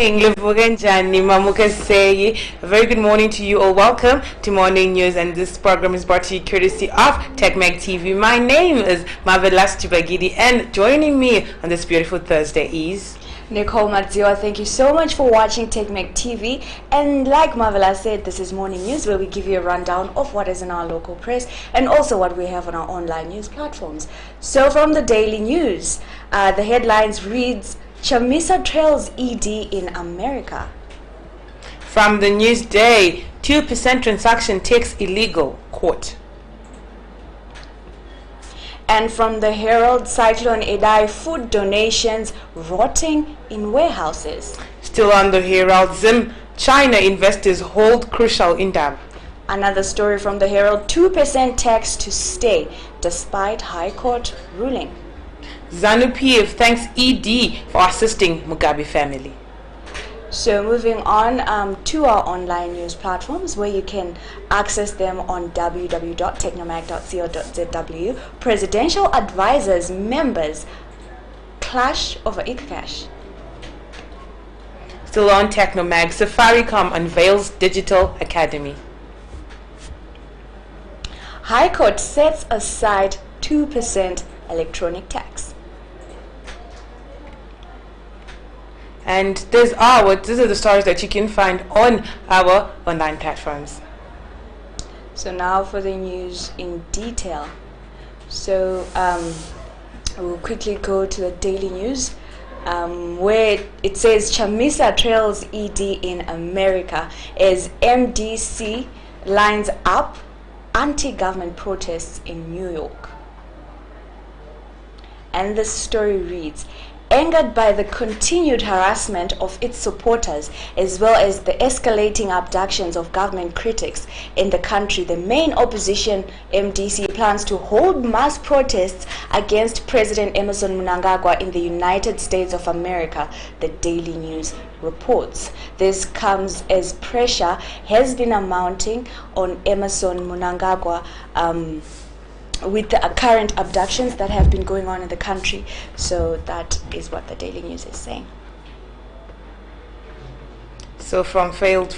morning, Livuganjani Mamuka Seyi. A very good morning to you all. Welcome to Morning News, and this program is brought to you courtesy of TechMag TV. My name is Marvelous Chibagidi, and joining me on this beautiful Thursday is Nicole Madziwa. Thank you so much for watching TechMag TV. And like Marvelous said, this is Morning News, where we give you a rundown of what is in our local press and also what we have on our online news platforms. So from the Daily News, the headlines reads, Chamisa trails ED in America. From the Newsday, 2% transaction tax illegal, court. And from the Herald, Cyclone Idai, food donations rotting in warehouses. Still on the Herald, China investors hold crucial indaba. Another story from the Herald, 2% tax to stay despite High Court ruling. ZANU-PF thanks ED for assisting Mugabe family. So moving on to our online news platforms, where you can access them on www.technomag.co.zw. Presidential advisors, members clash over Ecocash. Still on Technomag, Safaricom unveils digital academy. High Court sets aside 2% electronic tax. And these are the stories that you can find on our online platforms. So now for the news in detail. So we'll quickly go to the Daily News, where it says Chamisa trails ED in America as MDC lines up anti-government protests in New York. And the story reads, angered by the continued harassment of its supporters as well as the escalating abductions of government critics in the country, the main opposition MDC plans to hold mass protests against President Emmerson Mnangagwa in the United States of America, the Daily News reports. This comes as pressure has been mounting on Emmerson Mnangagwa with the current abductions that have been going on in the country. So that is what the Daily News is saying. So from failed,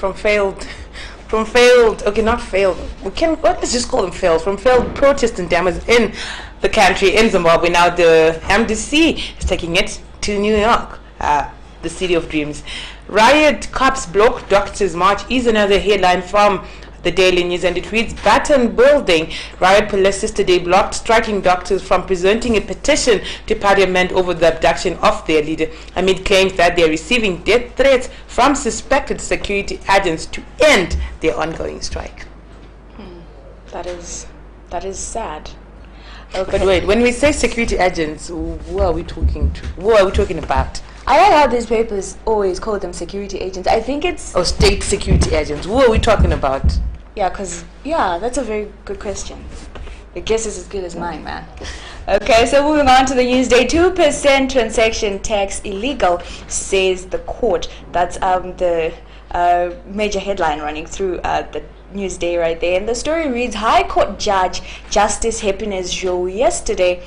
okay, not failed. Let's just call them failed. From failed protest and damage in the country, in Zimbabwe, now the MDC is taking it to New York, the city of dreams. Riot cops block doctors' march is another headline from the Daily News, and it reads, Baton building. Riot police yesterday blocked striking doctors from presenting a petition to parliament over the abduction of their leader, amid claims that they are receiving death threats from suspected security agents to end their ongoing strike. That is sad. Okay. But wait, when we say security agents, who are we talking to? Who are we talking about? I like how these papers always call them security agents. I think it's... Oh, state security agents. Who are we talking about? Yeah, that's a very good question. Your guess is as good as mine, man. Okay, so moving on to the Newsday. 2% transaction tax illegal, says the court. That's the major headline running through the Newsday right there. And the story reads, High Court Judge Justice Happiness Joe yesterday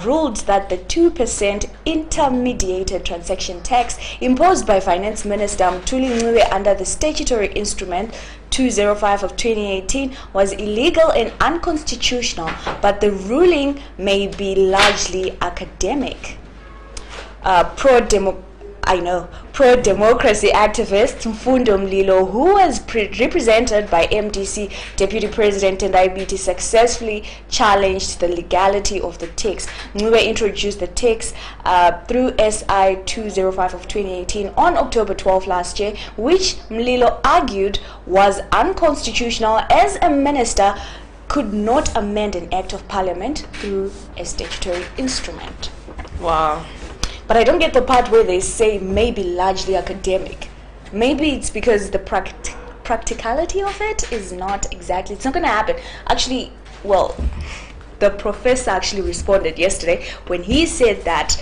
ruled that the 2% intermediated transaction tax imposed by Finance Minister Mthuli Ncube under the statutory instrument 205 of 2018 was illegal and unconstitutional, but the ruling may be largely academic. Pro-democracy activist Mfundo Mlilo, who was represented by MDC Deputy President and IBT, successfully challenged the legality of the tax. Ncube introduced the tax through SI 205 of 2018 on October 12 last year, which Mlilo argued was unconstitutional as a minister could not amend an act of parliament through a statutory instrument. Wow. But I don't get the part where they say maybe largely academic. Maybe it's because the practicality of it is not exactly, it's not going to happen. Actually, well, the professor actually responded yesterday when he said that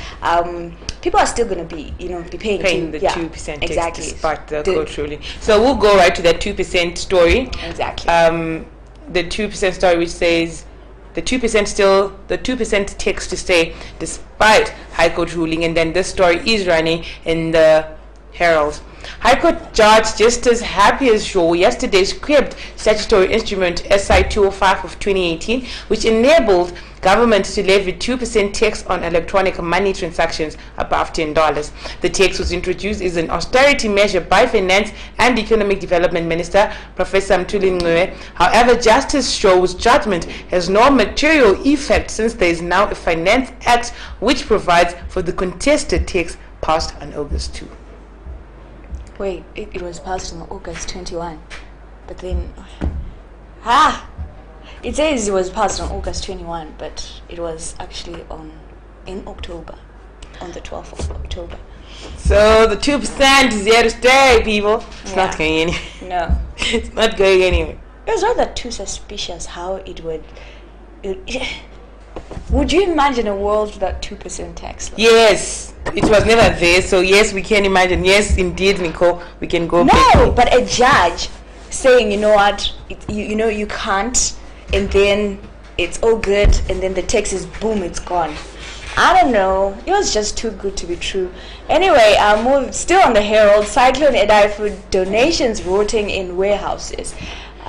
people are still going to be, paying the 2% tax exactly. despite the court ruling. So we'll go right to that 2% story. Exactly. The 2% story, which says the 2% tax to stay despite High Court ruling, and then this story is running in the Herald. High Court Judge Justice Habeas Shaw yesterday scrapped statutory instrument SI 205 of 2018, which enabled government to levy 2% tax on electronic money transactions above $10. The tax was introduced as an austerity measure by Finance and Economic Development Minister Professor Mthuli Ncube. However, Justice Shaw's judgment has no material effect since there is now a Finance Act which provides for the contested tax passed on August 2. Wait, it was passed on August 21, but then it says it was passed on August 21, but it was actually in October, on the 12th of October. So the 2% is here to stay, people. It's not going anywhere. No, it's not going anywhere. It was rather too suspicious how it would. Would you imagine a world without 2% tax? Yes, it was never there. So yes, we can imagine. Yes, indeed, Nicole, we can go. No, but a judge saying, you know what, you can't, and then it's all good, and then the tax is boom, it's gone. I don't know. It was just too good to be true. Anyway, I'll move. Still on the Herald. Cyclone Idai food donations rotting in warehouses.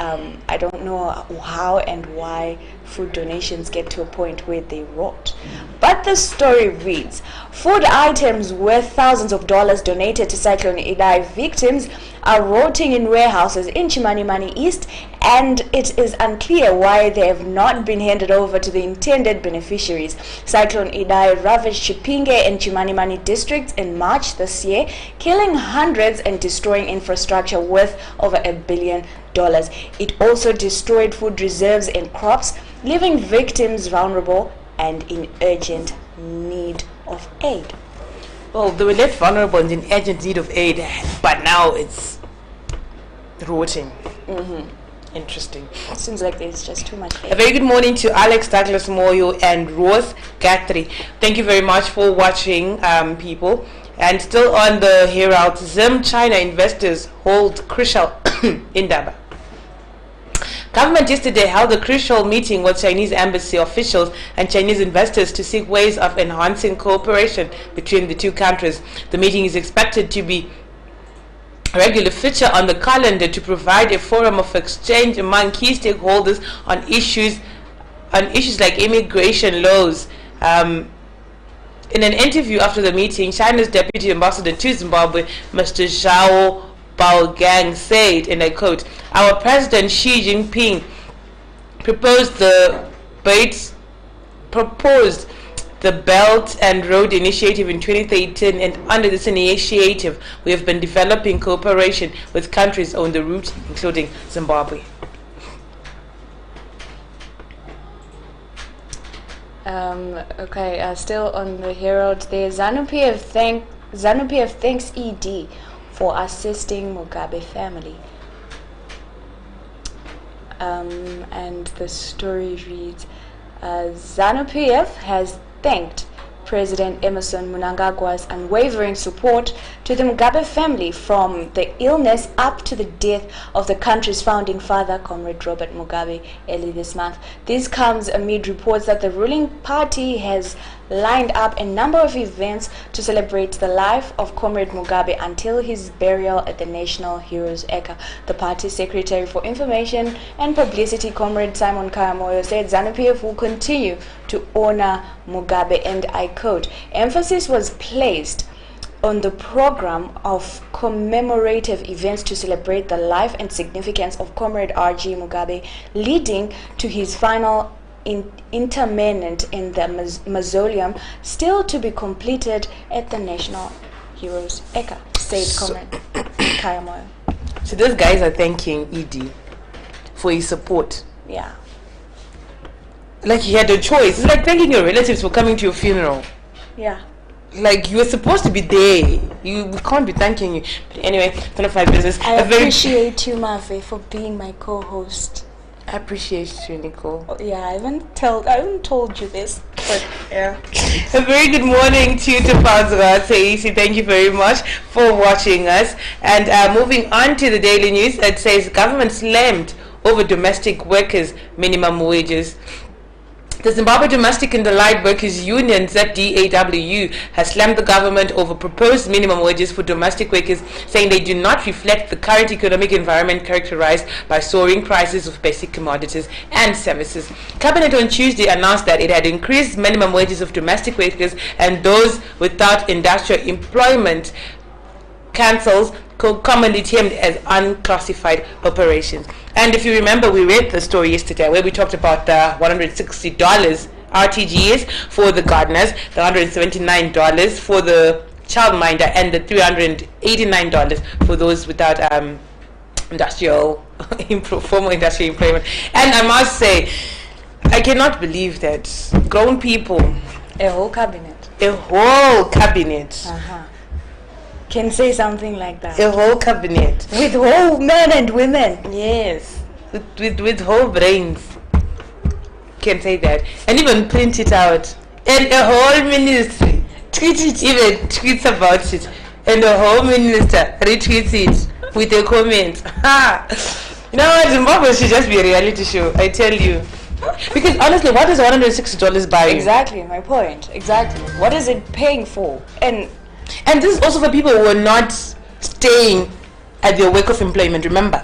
I don't know how and why food donations get to a point where they rot. But the story reads, food items worth thousands of dollars donated to Cyclone Idai victims are rotting in warehouses in Chimanimani East, and it is unclear why they have not been handed over to the intended beneficiaries. Cyclone Idai ravaged Chipinge and Chimanimani districts in March this year, killing hundreds and destroying infrastructure worth over $1 billion. It also destroyed food reserves and crops, leaving victims vulnerable and in urgent need of aid. Well, they were left vulnerable and in urgent need of aid, but now it's rotting. Interesting. Seems like there's just too much aid. A very good morning to Alex Douglas Moyo and Rose Guthrie. Thank you very much for watching, people. And still on the Herald, China investors hold crucial indaba. Government yesterday held a crucial meeting with Chinese embassy officials and Chinese investors to seek ways of enhancing cooperation between the two countries. The meeting is expected to be a regular feature on the calendar to provide a forum of exchange among key stakeholders on issues like immigration laws. In an interview after the meeting, China's deputy ambassador to Zimbabwe, Mr. Zhao Baogang, said, and I quote, "Our President Xi Jinping proposed the Belt and Road Initiative in 2013, and under this initiative, we have been developing cooperation with countries on the route, including Zimbabwe." Still on the Herald, there ZANU-PF thanks ED for assisting Mugabe family. And the story reads, ZANU-PF has thanked President Emmerson Mnangagwa's unwavering support to the Mugabe family from the illness up to the death of the country's founding father, Comrade Robert Mugabe, early this month. This comes amid reports that the ruling party has lined up a number of events to celebrate the life of Comrade Mugabe until his burial at the National Heroes Eka. The party secretary for information and publicity, Comrade Simon Kayamoyo, said ZANU-PF will continue to honor Mugabe, and I quote, "Emphasis was placed on the program of commemorative events to celebrate the life and significance of Comrade R.G. Mugabe, leading to his final interment in the mausoleum, still to be completed at the National Heroes Eka," said Comrade Kayamoyo. So those guys are thanking ED for his support. Yeah. Like he had a choice. It's like thanking your relatives for coming to your funeral. Yeah. Like you were supposed to be there. We can't be thanking you. But anyway, none of my business. I appreciate you, Mavi, for being my co-host. I appreciate you, Nicole. Oh, yeah, I haven't told you this, but yeah. A very good morning to you, Tapanzwa Taisi. Thank you very much for watching us. And moving on to the daily news, it says government slammed over domestic workers' minimum wages. The Zimbabwe Domestic and Allied Workers Union, ZDAWU, has slammed the government over proposed minimum wages for domestic workers, saying they do not reflect the current economic environment characterized by soaring prices of basic commodities and services. Cabinet on Tuesday announced that it had increased minimum wages of domestic workers and those without industrial employment cancels, commonly termed as unclassified operations. And if you remember, we read the story yesterday where we talked about the $160 RTGS for the gardeners, the $179 for the childminder, and the $389 for those without formal industrial employment. And I must say, I cannot believe that grown people, A whole cabinet can say something like that. a whole cabinet, With whole men and women. yes, with whole brains, can say that, and even print it out, and a whole ministry even tweets about it, and the whole minister retweets it with a comment. You know what, Zimbabwe should just be a reality show, I tell you. Because honestly, what is $160 buying? Exactly, my point. Exactly. What is it paying for? And this is also for people who are not staying at their work of employment, remember?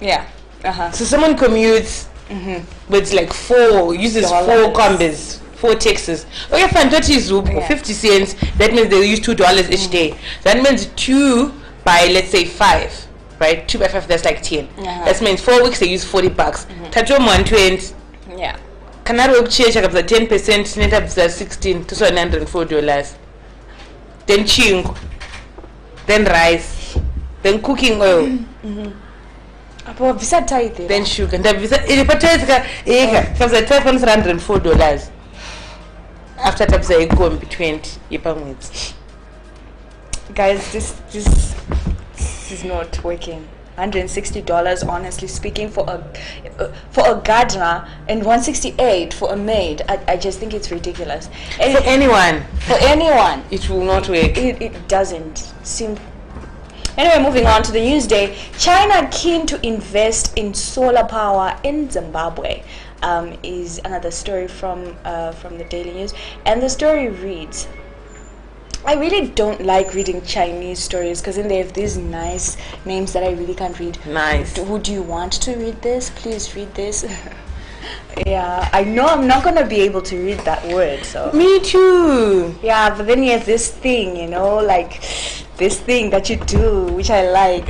yeah. So someone commutes with like uses four combis, 4 taxis. Okay, fine, 30 zoop, Yeah. 50 cents. That means they use $2 each day. That means 2 by, let's say, 5, right? 2 by 5, that's like 10. That means 4 weeks they use $40. Tato 120. Yeah. Can I work change like 10%? Net up to 16 to $104. Then ching, then rice, then cooking oil. Then sugar. And then $504 after taps I go in between Guys, this is not working. $160, honestly speaking, for a gardener, and $168 for a maid. I just think it's ridiculous. And for anyone it will not work. It doesn't seem. Anyway, moving on to the Newsday. China keen to invest in solar power in Zimbabwe is another story from the Daily News, and the story reads. I really don't like reading Chinese stories because then they have these nice names that I really can't read. Nice. Would you want to read this? Please read this. Yeah, I know I'm not going to be able to read that word. So. Me too. Yeah, but then you have this thing, like this thing that you do, which I like.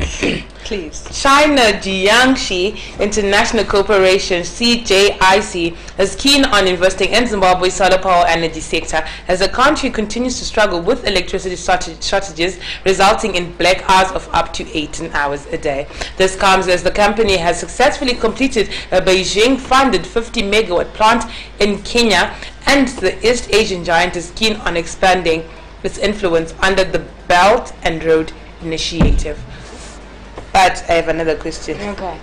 Please. China Jiangxi International Corporation (CJIC) is keen on investing in Zimbabwe's solar power energy sector as the country continues to struggle with electricity shortages, resulting in blackouts of up to 18 hours a day. This comes as the company has successfully completed a Beijing-funded 50-megawatt plant in Kenya, and the East Asian giant is keen on expanding its influence under the Belt and Road Initiative. But I have another question. Okay.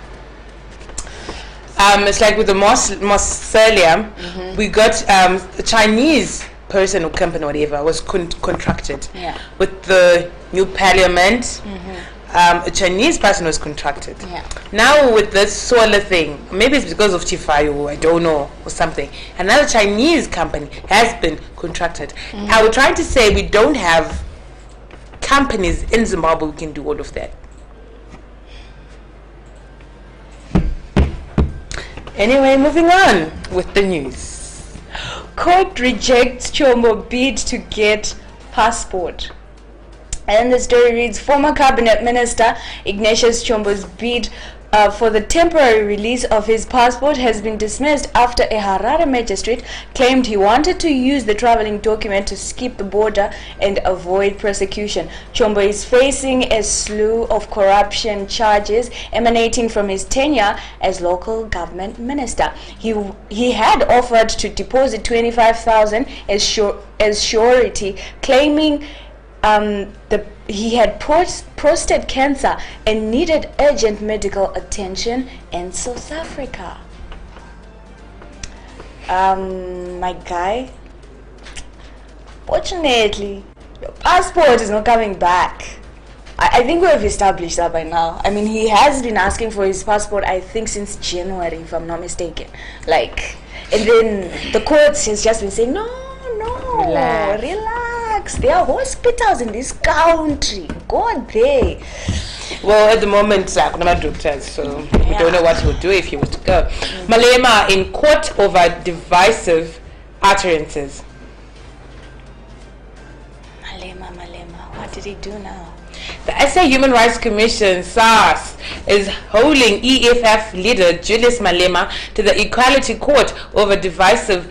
It's like with the Mausoleum, we got a Chinese person or company, whatever, was contracted. Yeah. With the new parliament, a Chinese person was contracted. Yeah. Now with this solar thing, maybe it's because of Tifayo, I don't know, or something. Another Chinese company has been contracted. I was trying to say we don't have companies in Zimbabwe who can do all of that. Anyway, moving on with the news. Court rejects Chombo bid to get passport. And the story reads, former cabinet minister Ignatius Chombo's bid for the temporary release of his passport has been dismissed after a Harare magistrate claimed he wanted to use the traveling document to skip the border and avoid prosecution. Chombo is facing a slew of corruption charges emanating from his tenure as local government minister. He had offered to deposit 25,000 as surety, claiming he had prostate cancer and needed urgent medical attention in South Africa. My guy, fortunately, your passport is not coming back. I think we have established that by now. I mean, he has been asking for his passport, I think, since January, if I'm not mistaken. Like, And then the courts has just been saying, no, relax. There are hospitals in this country. Go there. Well, at the moment, I'm not doctors, so we don't know what he would do if he was to go. Malema in court over divisive utterances. Malema, what did he do now? The SA Human Rights Commission, SARS, is holding EFF leader Julius Malema to the Equality Court over divisive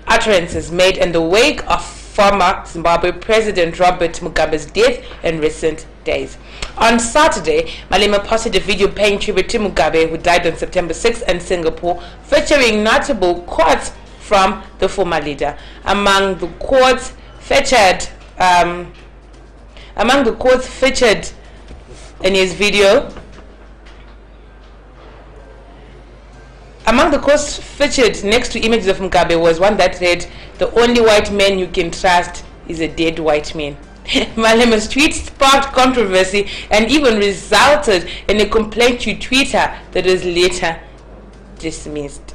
utterances made in the wake of former Zimbabwe President Robert Mugabe's death in recent days. On Saturday, Malema posted a video paying tribute to Mugabe, who died on September 6 in Singapore, featuring notable quotes from the former leader. Among the quotes featured in his video, among the quotes featured next to images of Mugabe was one that read, "The only white man you can trust is a dead white man." Malema's tweet sparked controversy and even resulted in a complaint to Twitter that was later dismissed.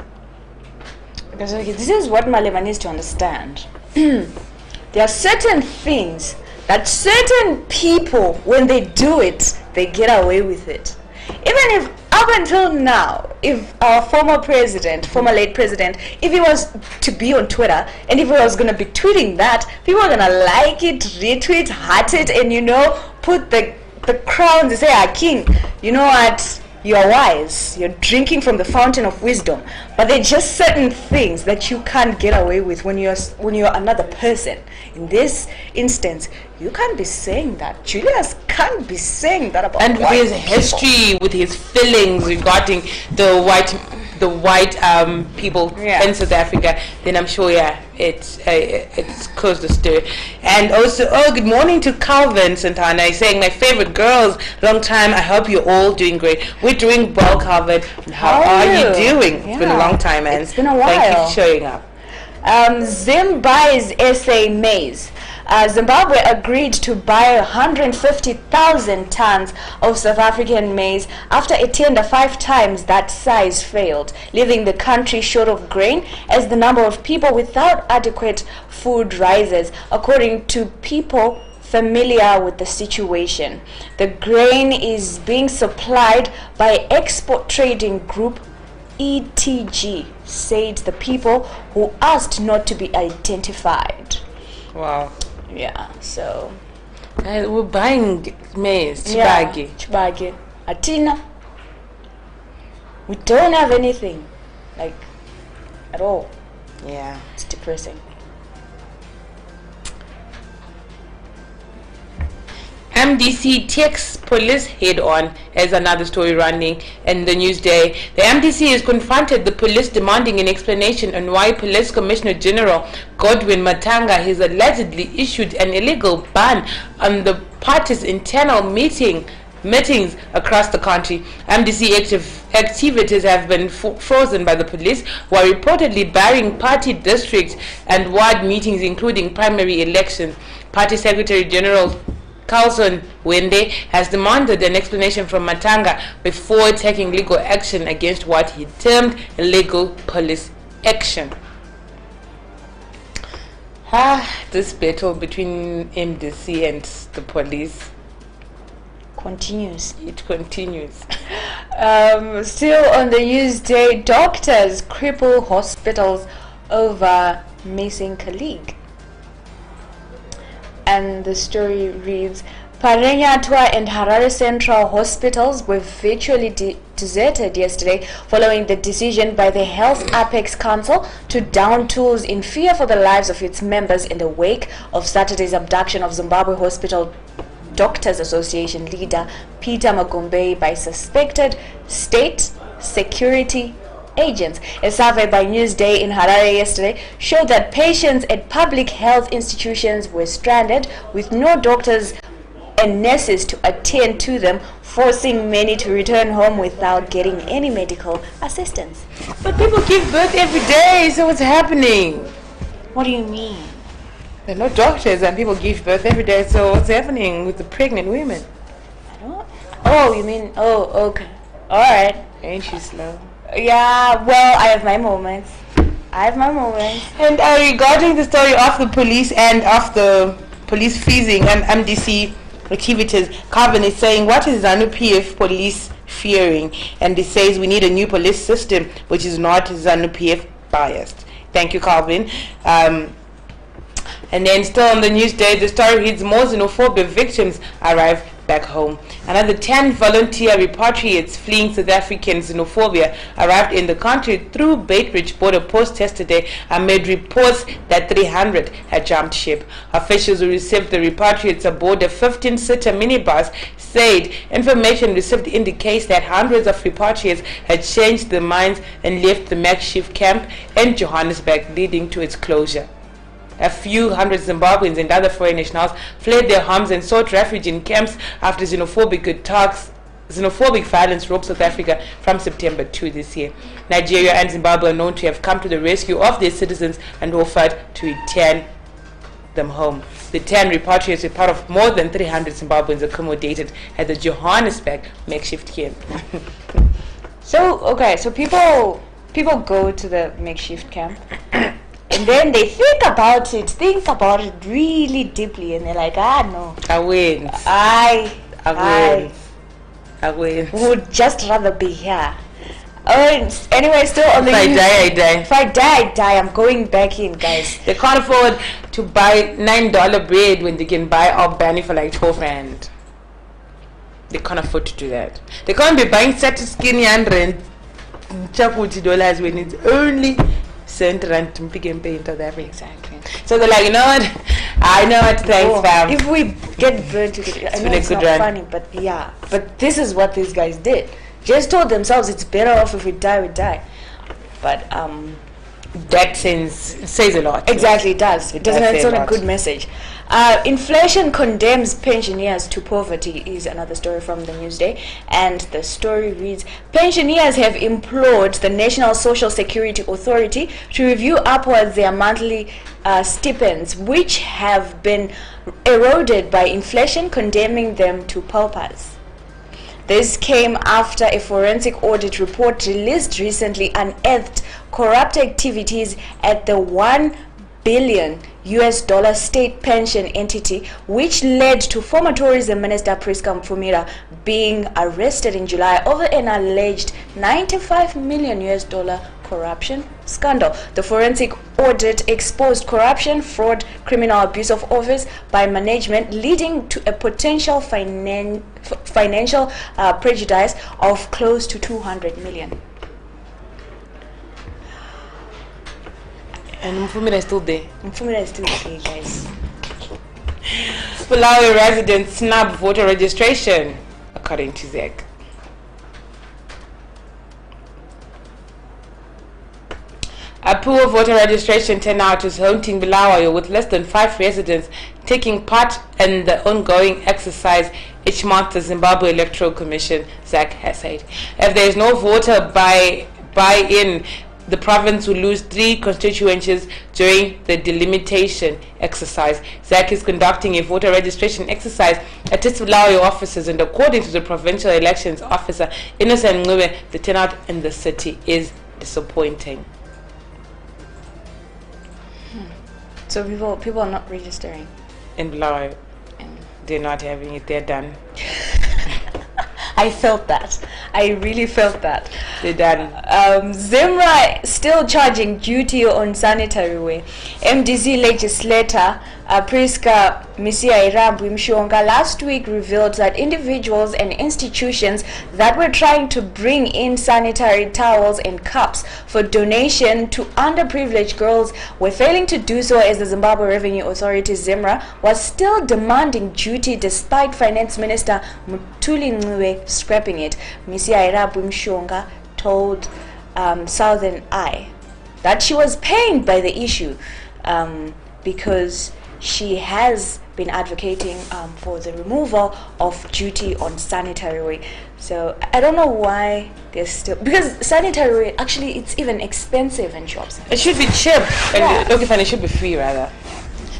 Okay, this is what Malema needs to understand. There are certain things that certain people, when they do it, they get away with it. Even if up until now, if our former late president, if he was to be on Twitter and if he was going to be tweeting that, people are going to like it, retweet, heart it, and put the crown, they say, "Ah, king, you know what? You are wise. You're drinking from the fountain of wisdom." But there are just certain things that you can't get away with when you're another person. In this instance, you can't be saying that. Julius can't be saying that about and with his history, with his feelings regarding the white people in South Africa, then I'm sure it's closed the stir. And also, good morning to Calvin Santana. He's saying, "My favorite girls, long time. I hope you're all doing great." We're doing well, Calvin. How are you doing? It's been a long time, man. It's been a while. Thank you for showing up. Zimbabwe's SA maize. Zimbabwe agreed to buy 150,000 tons of South African maize after a tender 5 times that size failed, leaving the country short of grain as the number of people without adequate food rises, according to people familiar with the situation. The grain is being supplied by export trading group ETG, said the people who asked not to be identified. Wow. Yeah, so we're buying maize, Chibagi. Atina. We don't have anything, like, at all. Yeah. It's depressing. MDC takes police head on as another story running in the Newsday. The MDC has confronted the police demanding an explanation on why Police Commissioner General Godwin Matanga has allegedly issued an illegal ban on the party's internal meetings across the country. MDC activities have been frozen by the police, while reportedly barring party district and ward meetings, including primary elections. Party Secretary General Carlson Wende has demanded an explanation from Matanga before taking legal action against what he termed illegal police action. This battle between MDC and the police continues. It continues. Still on the Newsday, doctors cripple hospitals over missing colleague. And the story reads, Parenyatwa and Harare Central hospitals were virtually deserted yesterday following the decision by the Health Apex Council to down tools in fear for the lives of its members in the wake of Saturday's abduction of Zimbabwe Hospital Doctors Association leader Peter Magombe by suspected state security agents. A survey by Newsday in Harare yesterday showed that patients at public health institutions were stranded with no doctors and nurses to attend to them, forcing many to return home without getting any medical assistance. But people give birth every day, so what's happening? What do you mean? There are no doctors and people give birth every day, so what's happening with the pregnant women? I don't. Oh, you mean? Oh, okay. All right. Ain't she slow? Yeah, well, I have my moments. I have my moments. And regarding the story of the police and of the police freezing and MDC activities, Calvin is saying, what is ZANU-PF police fearing? And he says we need a new police system which is not ZANU-PF biased. Thank you, Calvin. And then still on the news day, the story reads, more xenophobia victims arrive back home. Another 10 volunteer repatriates fleeing South African xenophobia arrived in the country through Beitbridge border post yesterday amid reports that 300 had jumped ship. Officials who received the repatriates aboard a 15-seater minibus said information received indicates that hundreds of repatriates had changed their minds and left the makeshift camp in Johannesburg, leading to its closure. A few hundred Zimbabweans and other foreign nationals fled their homes and sought refuge in camps after xenophobic violence rocked South Africa from September 2 this year. Nigeria and Zimbabwe are known to have come to the rescue of their citizens and offered to return them home. The 10 repatriates were part of more than 300 Zimbabweans accommodated at the Johannesburg makeshift camp. So people go to the makeshift camp. And then they think about it really deeply, and they're like, no. I win. I would just rather be here. Anyway, still on the news. If I die, I'm going back in, guys. They can't afford to buy $9 bread when they can buy our banny for like 12 rand. They can't afford to do that. They can't be buying such skinny and $100 when it's only rand to pick and pay into that. Exactly. So they're like, you know what? I know what, thanks, fam. If we get burnt, I know it's not funny, but yeah. But this is what these guys did. Just told themselves it's better off if we die, we die. But that says a lot. Exactly, it does. It's not a good message. Inflation condemns pensioners to poverty is another story from the Newsday, and the story reads, pensioners have implored the National Social Security Authority to review upwards their monthly stipends, which have been eroded by inflation, condemning them to paupers. This came after a forensic audit report released recently unearthed corrupt activities at the $1 billion state pension entity, which led to former tourism minister Priska Mfumira being arrested in July over an alleged $95 million corruption scandal. The forensic audit exposed corruption, fraud, criminal abuse of office by management, leading to a potential financial prejudice of close to 200 million. And Mfumira is still there. Mfumira is still there, guys. Malawi residents snub voter registration, according to ZEC. A poor voter registration turnout is haunting Bulawayo, with less than 5 residents taking part in the ongoing exercise each month, the Zimbabwe Electoral Commission, ZEC, has said. If there is no voter buy-in, the province will lose 3 constituencies during the delimitation exercise. ZEC is conducting a voter registration exercise at its Bulawayo offices, and according to the provincial elections officer, Innocent Ngube, the turnout in the city is disappointing. So people are not registering In Bulawayo, they're not having it, they're done. I felt that. I really felt that. They're done. Zimra still charging duty on sanitary way. MDC legislator Priska Mshonga last week revealed that individuals and institutions that were trying to bring in sanitary towels and cups for donation to underprivileged girls were failing to do so, as the Zimbabwe Revenue Authority Zimra was still demanding duty despite Finance Minister Mutuli Ncube scrapping it. Mshonga told Southern Eye that she was pained by the issue because she has been advocating for the removal of duty on sanitary way. So I don't know why there's still, because sanitary way, actually it's even expensive in shops. It should be cheap. Yeah. Okay, fine, it should be free rather.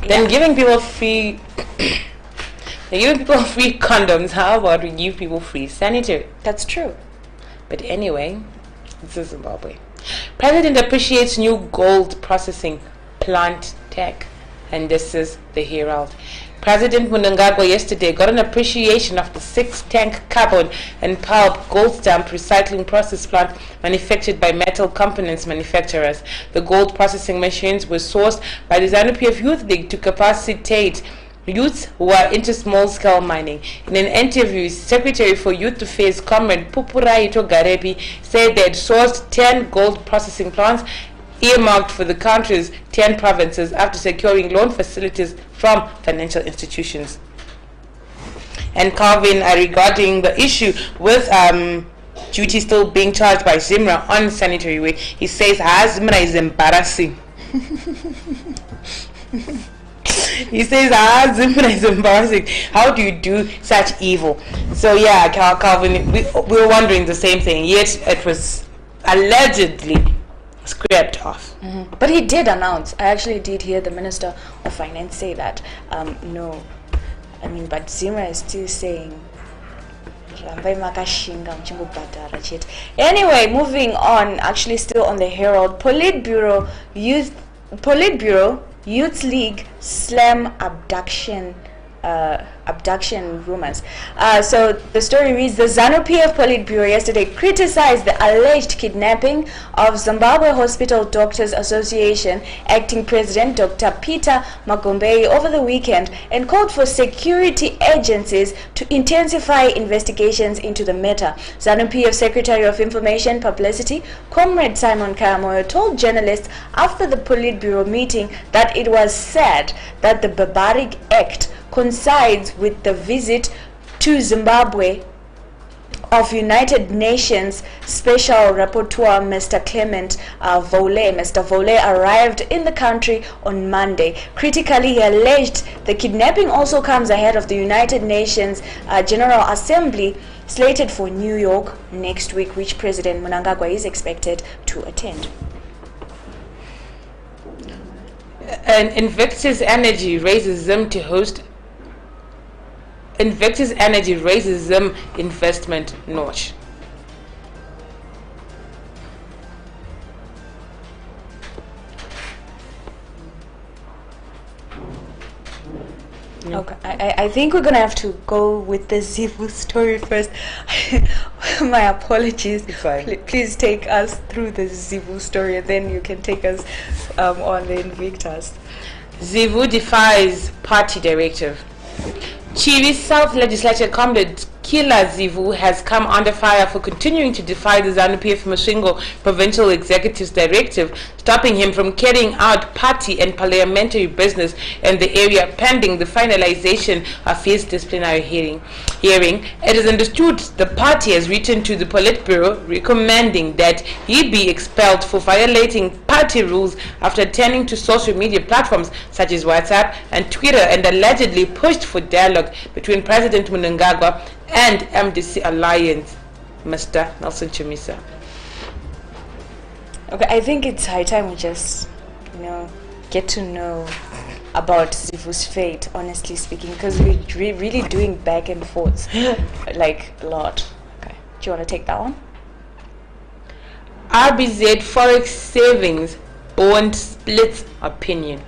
Then giving people free condoms, how about we give people free sanitary? That's true. But anyway, this is Zimbabwe. President appreciates new gold processing plant tech. And this is the Herald. President Mnangagwa yesterday got an appreciation of the 6-tank carbon and pulp gold stamp recycling process plant manufactured by metal components manufacturers. The gold processing machines were sourced by the ZANU-PF Youth League to capacitate youths who are into small-scale mining. In an interview, Secretary for Youth Affairs, Comrade Pupuraito Garepi, said they had sourced 10 gold processing plants earmarked for the country's 10 provinces after securing loan facilities from financial institutions. And Calvin, regarding the issue with duty still being charged by Zimra on sanitary way, he says Zimra is embarrassing. He says Zimra is embarrassing. How do you do such evil? So yeah, Calvin, we were wondering the same thing, yet it was allegedly scrapped off. But he did announce, I actually did hear the Minister of Finance say that, no, I mean, but Zimra is still saying, anyway, moving on, actually still on the Herald, Politburo, Youth League slam abduction rumors. So the story reads, the ZANU-PF Politburo yesterday criticized the alleged kidnapping of Zimbabwe Hospital Doctors Association acting president Dr. Peter Magombei over the weekend and called for security agencies to intensify investigations into the matter. ZANU-PF Secretary of Information Publicity, Comrade Simon Karamoyo, told journalists after the Politburo meeting that it was sad that the barbaric act coincides with the visit to Zimbabwe of United Nations Special Rapporteur Mr. Clement Vole. Mr. Vole arrived in the country on Monday. Critically, he alleged the kidnapping also comes ahead of the United Nations General Assembly slated for New York next week, which President Mnangagwa is expected to attend. And Invictus Energy raises them to host Invictus Energy raises them investment notch. Okay, I think we're gonna have to go with the Zivu story first. My apologies. It's fine. Please take us through the Zivu story, and then you can take us on the Invictus. Zivu defies party directive. Chivi's South Legislature Comrade Killer Zivu has come under fire for continuing to defy the ZANU-PF Masvingo Provincial Executive's directive, stopping him from carrying out party and parliamentary business in the area pending the finalization of his disciplinary hearing. It is understood the party has written to the Politburo recommending that he be expelled for violating party rules after attending to social media platforms such as WhatsApp and Twitter and allegedly pushed for dialogue between President Mnangagwa and MDC Alliance, Mr. Nelson Chamisa. Okay, I think it's high time we just, get to know about Zivu's fate, honestly speaking, because we're really doing back and forth, like a lot. Okay, do you want to take that one? RBZ Forex savings bond splits opinion.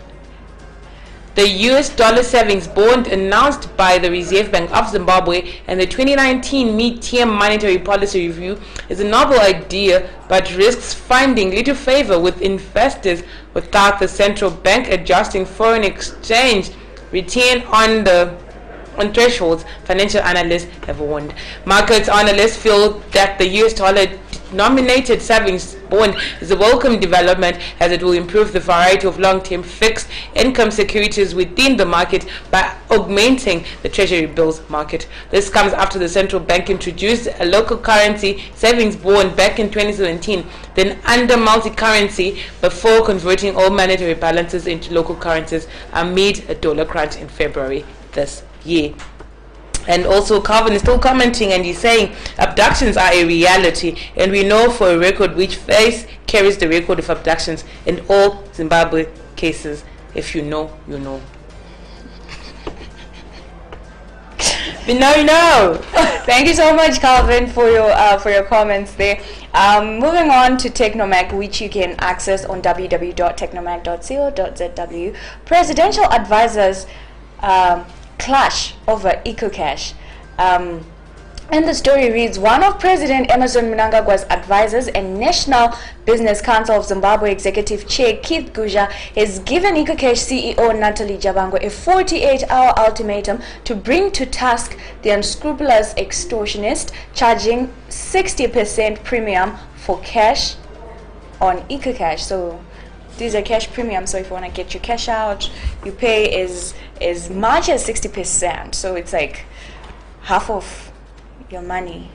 The US dollar savings bond announced by the Reserve Bank of Zimbabwe and the 2019 mid-term monetary policy review is a novel idea but risks finding little favor with investors without the central bank adjusting foreign exchange return on thresholds, financial analysts have warned. Markets analysts feel that the US dollar denominated savings bond is a welcome development as it will improve the variety of long-term fixed income securities within the market by augmenting the treasury bills market. This comes after the central bank introduced a local currency savings bond back in 2017, then under multi-currency before converting all monetary balances into local currencies amid a dollar crunch in February this year. And also Calvin is still commenting and he's saying abductions are a reality and we know for a record which face carries the record of abductions in all Zimbabwe cases. If you know, you know. But now you know. Thank you so much, Calvin, for your comments there. Moving on to Technomag, which you can access on www.technomag.co.zw. Presidential advisors clash over Ecocash. And the story reads, one of President Emerson Mnangagwa's advisors and National Business Council of Zimbabwe Executive Chair Keith Guja has given Ecocash CEO Natalie Jabango a 48-hour ultimatum to bring to task the unscrupulous extortionist, charging 60% premium for cash on Ecocash. So these are cash premiums, so if you want to get your cash out, you pay as much as 60%. So it's like half of your money.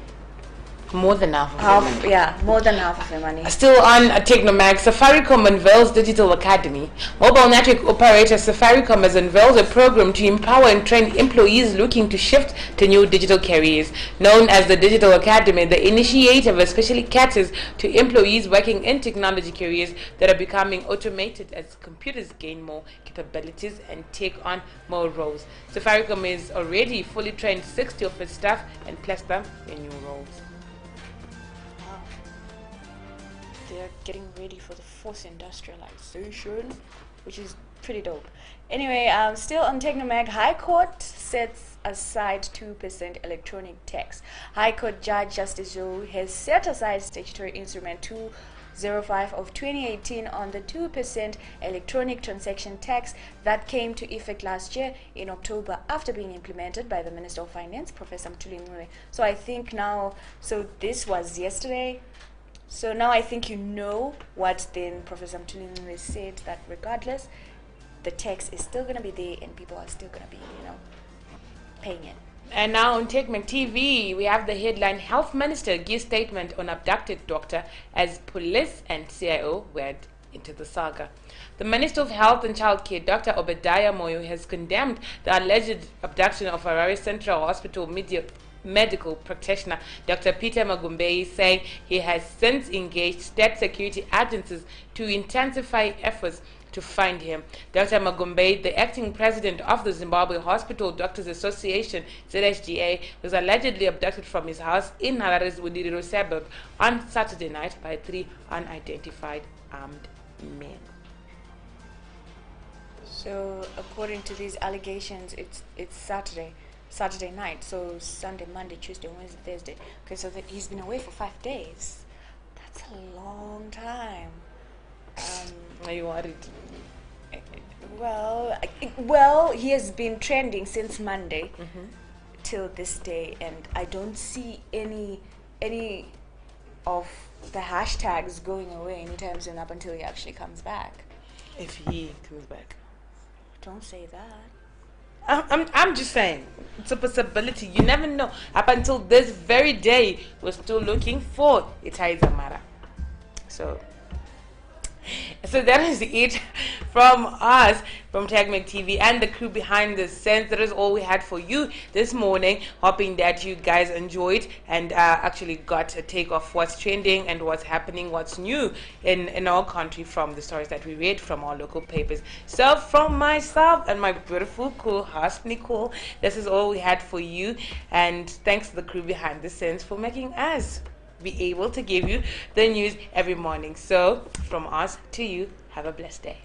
More than half of your money. Yeah, more than half of your money. Still on Technomag, Safaricom unveils Digital Academy. Mobile network operator Safaricom has unveiled a program to empower and train employees looking to shift to new digital careers. Known as the Digital Academy, the initiative especially caters to employees working in technology careers that are becoming automated as computers gain more capabilities and take on more roles. Safaricom is already fully trained 60 of its staff and placed them in new roles. They're getting ready for the fourth industrialization, which is pretty dope. Anyway, still on Technomag, High Court sets aside 2% electronic tax. High Court Judge Justice Zhou has set aside statutory instrument 205 of 2018 on the 2% electronic transaction tax that came to effect last year in October after being implemented by the Minister of Finance, Professor Mtuli. So I think now, so this was yesterday. So now I think you know what then Professor Mtuli said, that regardless, the tax is still going to be there and people are still going to be, paying it. And now on Technomag TV, we have the headline, Health Minister gives statement on abducted doctor as police and CIO went into the saga. The Minister of Health and Childcare, Dr. Obadiah Moyo, has condemned the alleged abduction of Harare Central Hospital medical practitioner Dr. Peter Magumbei, saying he has since engaged state security agencies to intensify efforts to find him. Dr. Magumbei, the acting president of the Zimbabwe Hospital Doctors Association, ZSGA, was allegedly abducted from his house in Harare's Udiriro suburb on Saturday night by 3 unidentified armed men. So according to these allegations, it's Saturday night, so Sunday, Monday, Tuesday, Wednesday, Thursday. Okay, so he's been away for 5 days. That's a long time. Are you worried? Well, he has been trending since Monday till this day, and I don't see any of the hashtags going away anytime soon up until he actually comes back. If he comes back. Don't say that. I'm just saying, it's a possibility. You never know. Up until this very day, we're still looking for Itai Zamara. So that is it from us, from Technomag TV and the crew behind the scenes. That is all we had for you this morning. Hoping that you guys enjoyed and actually got a take of what's trending and what's happening, what's new in our country from the stories that we read from our local papers. So from myself and my beautiful cool host Nicole, this is all we had for you. And thanks to the crew behind the scenes for making us be able to give you the news every morning. So from us to you, have a blessed day.